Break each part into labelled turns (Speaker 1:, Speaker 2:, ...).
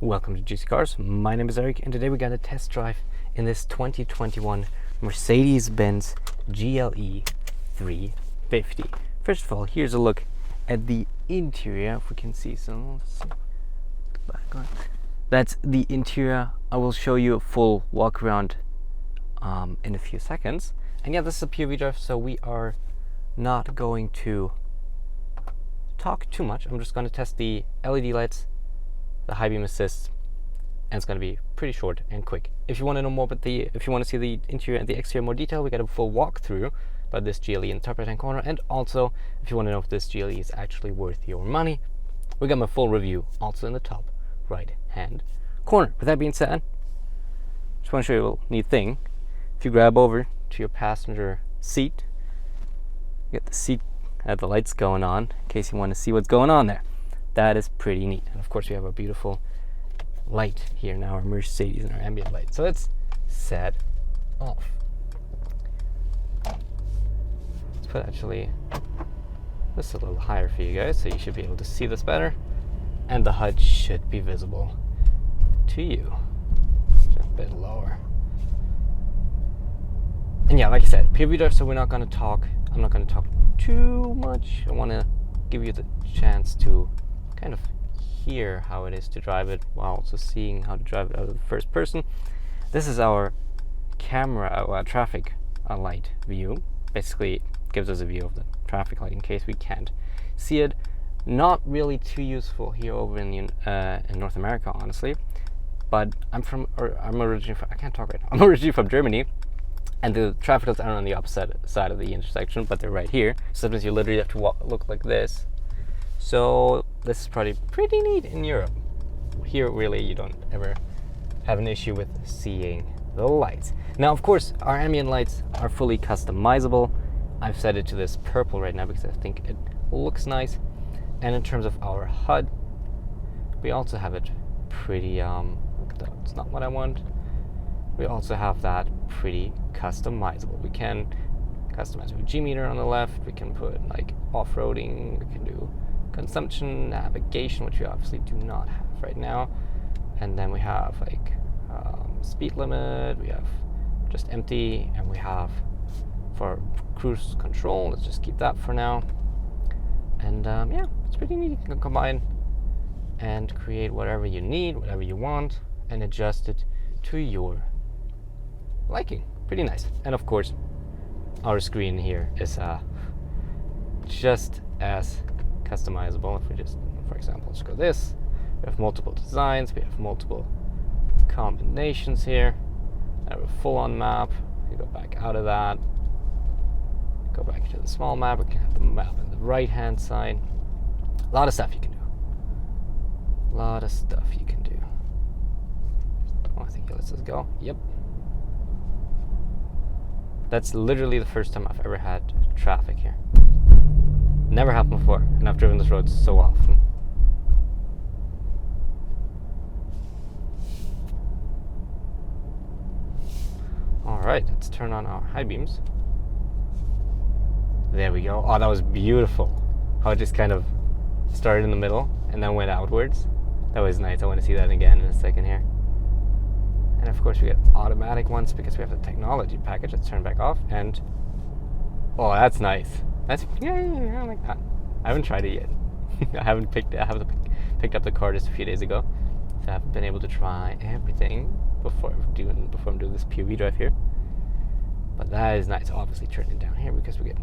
Speaker 1: Welcome to GCCars. My name is Eric, and today we got a test drive in this 2021 Mercedes-Benz GLE 350. First of all, here's a look at the interior. If we can see some, back on. That's the interior. I will show you a full walk around in a few seconds. And yeah, this is a POV drive, so we are not going to talk too much. I'm just going to test the LED lights, the high beam assist, and it's going to be pretty short and quick. If you want to know more about if you want to see the interior and the exterior in more detail, we got a full walkthrough about this GLE in the top right hand corner. And also, if you want to know if this GLE is actually worth your money, we got my full review also in the top right hand corner. With that being said, just want to show you a little neat thing. If you grab over to your passenger seat, you get the seat the lights going on in case you want to see what's going on there. That is pretty neat. And of course we have a beautiful light here now, our Mercedes and our ambient light. So let's set off. Let's put actually this a little higher for you guys so you should be able to see this better, and the HUD should be visible to you. Just a bit lower. And yeah, like I said, POV drive, so I'm not going to talk too much. I want to give you the chance to kind of hear how it is to drive it while also seeing how to drive it out of the first person. This is our camera traffic light view. Basically, it gives us a view of the traffic light in case we can't see it. Not really too useful here over in North America, honestly. But I'm originally from, I can't talk right now. I'm originally from Germany. And the traffic lights aren't on the opposite side of the intersection, but they're right here. So sometimes you literally have to look like this. So this is probably pretty neat in Europe. Here, really, you don't ever have an issue with seeing the lights. Now, of course, our ambient lights are fully customizable. I've set it to this purple right now because I think it looks nice. And in terms of our HUD, we also have it pretty, that's not what I want. We also have that pretty customizable. We can customize with G-meter on the left. We can put like off-roading. We can do consumption, navigation, which we obviously do not have right now. And then we have like speed limit. We have just empty, and we have for cruise control. Let's just keep that for now. And yeah, it's pretty neat. You can combine and create whatever you need, whatever you want, and adjust it to your liking. Pretty nice. And of course, our screen here is just as customizable. If we just, for example, let's go this. We have multiple designs. We have multiple combinations here. I have a full-on map. We go back out of that. Go back to the small map. We can have the map on the right-hand side. A lot of stuff you can do. A lot of stuff you can do. Oh, I think it lets us go. Yep. That's literally the first time I've ever had traffic here. Never happened before, and I've driven this road so often. Alright, let's turn on our high beams. There we go. Oh, that was beautiful. How it just kind of started in the middle and then went outwards. That was nice. I want to see that again in a second here. And of course we get automatic ones because we have the technology package. Let's turn back off, and oh, that's nice. That's yeah, I like that. I haven't tried it yet. I haven't picked up the car just a few days ago, so I haven't been able to try everything before I'm doing this POV drive here. But that is nice. Obviously turn it down here because we get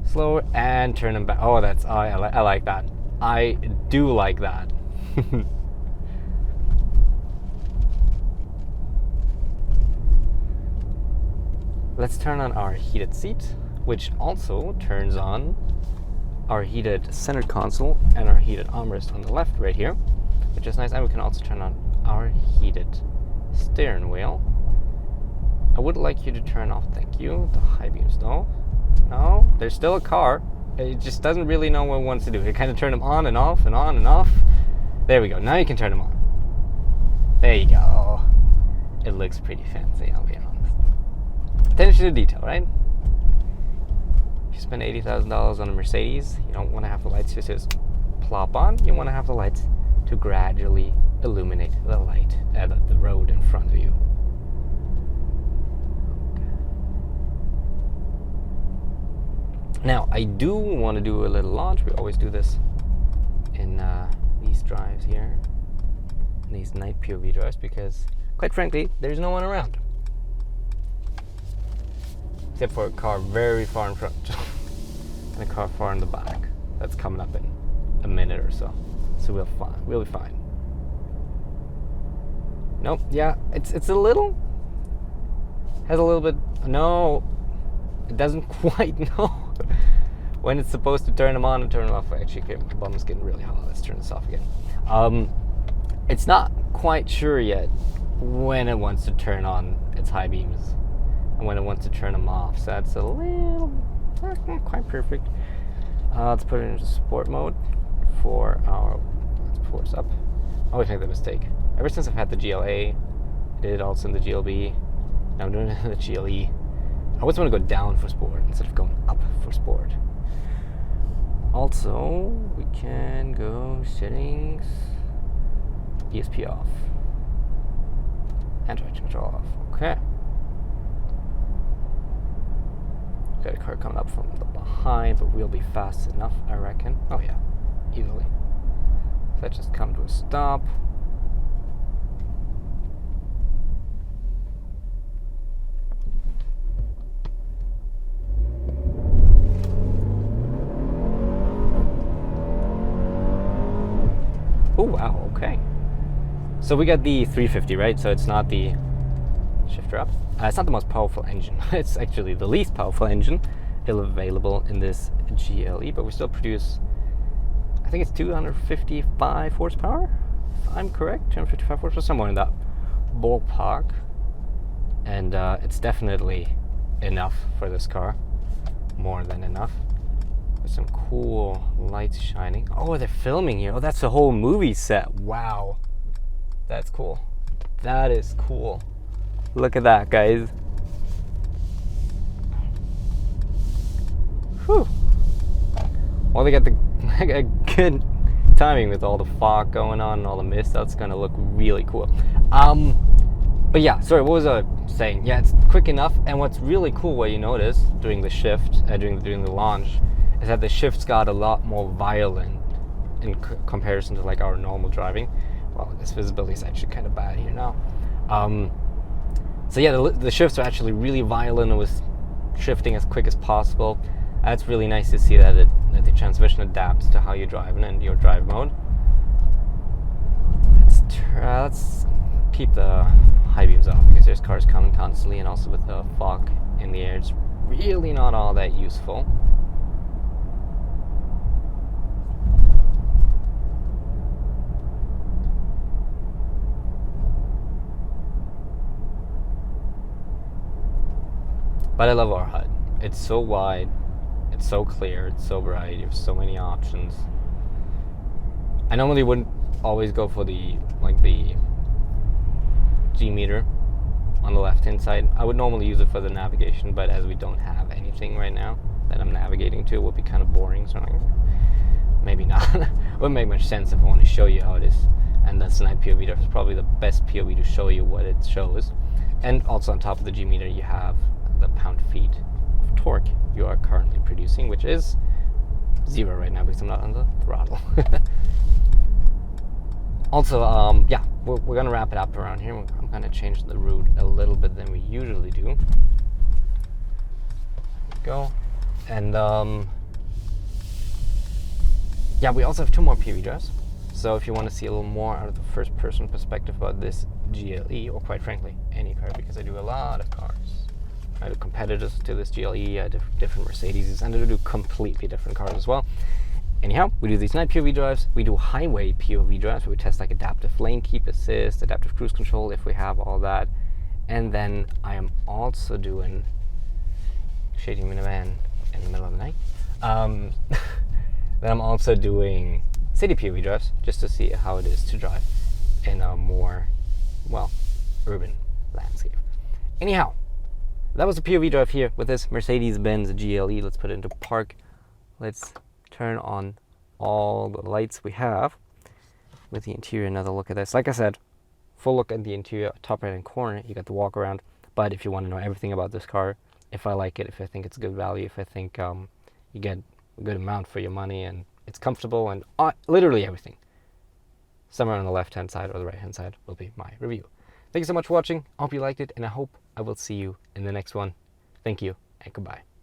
Speaker 1: slower, and turn them back. Oh, that's I like that. I do like that. Let's turn on our heated seat, which also turns on our heated center console and our heated armrest on the left right here, which is nice. And we can also turn on our heated steering wheel. I would like you to turn off, thank you, the high beams. No, there's still a car. It just doesn't really know what it wants to do. It kind of turn them on and off and on and off. There we go. Now you can turn them on. There you go. It looks pretty fancy, I'll be honest. Attention to detail, right? If you spend $80,000 on a Mercedes, you don't want to have the lights just plop on. You want to have the lights to gradually illuminate the light at the road in front of you. Now, I do want to do a little launch. We always do this in these drives here, these night POV drives, because, quite frankly, there's no one around. Except for a car very far in front and a car far in the back that's coming up in a minute or so. So we'll be fine. Nope, yeah, it's a little, has a little bit, no, it doesn't quite know when it's supposed to turn them on and turn them off. Actually, my bum is getting really hot. Let's turn this off again. It's not quite sure yet when it wants to turn on its high beams and when it wants to turn them off. So that's a little, not quite perfect. Let's put it into sport mode for our, let's pull this up. I always make that mistake. Ever since I've had the GLA, I did it also in the GLB, now I'm doing it in the GLE. I always want to go down for sport instead of going up for sport. Also, we can go settings, ESP off, and traction control off. Okay. Got a car coming up from the behind, but we'll be fast enough, I reckon. Oh yeah, easily. Let's just come to a stop. Oh wow, okay. So we got the 350, right? So it's not the shifter up. It's not the most powerful engine. It's actually the least powerful engine available in this GLE, but we still produce, I think it's 255 horsepower, if I'm correct, 255 horsepower, somewhere in that ballpark. And it's definitely enough for this car, more than enough. Some cool lights shining. Oh, they're filming here. Oh, that's the whole movie set. Wow, that's cool. That is cool. Look at that, guys. Whew. Well, they got the good timing with all the fog going on and all the mist. That's gonna look really cool. But yeah, sorry, what was I saying? Yeah, it's quick enough. And what's really cool, what you notice during the shift, during the launch, is that the shifts got a lot more violent in comparison to like our normal driving. Well, this visibility is actually kind of bad here now. So yeah, the shifts are actually really violent. It was shifting as quick as possible. That's really nice to see that the transmission adapts to how you're driving and your drive mode. Let's keep the high beams off because there's cars coming constantly, and also with the fog in the air, it's really not all that useful. But I love our HUD. It's so wide, it's so clear, it's so bright, you have so many options. I normally wouldn't always go for the G meter on the left hand side. I would normally use it for the navigation, but as we don't have anything right now that I'm navigating to, it would be kind of boring, so maybe not. Wouldn't make much sense if I want to show you how it is. And that's the night POV. That's probably the best POV to show you what it shows. And also on top of the G meter, you have the pound-feet of torque you are currently producing, which is 0 right now because I'm not on the throttle. Also, yeah, we're gonna wrap it up around here. I'm gonna change the route a little bit than we usually do. There we go. And yeah, we also have 2 more POV drives. So if you want to see a little more out of the first-person perspective about this GLE, or quite frankly, any car, because I do a lot of cars. I do competitors to this GLE, I do different Mercedes, and I do completely different cars as well. Anyhow, we do these night POV drives, we do highway POV drives, where we test like adaptive lane keep assist, adaptive cruise control if we have all that. And then I am also doing shading minivan in the middle of the night. Then I'm also doing city POV drives, just to see how it is to drive in a more, well, urban landscape. Anyhow, that was a POV drive here with this Mercedes-Benz GLE. Let's put it into park. Let's turn on all the lights we have. with the interior, another look at this. Like I said, full look at the interior, top right hand corner, you got the walk around. But if you want to know everything about this car, if I like it, if I think it's good value, if I think you get a good amount for your money and it's comfortable and literally everything, somewhere on the left hand side or the right hand side will be my review. Thank you so much for watching. I hope you liked it, and I hope I will see you in the next one. Thank you and goodbye.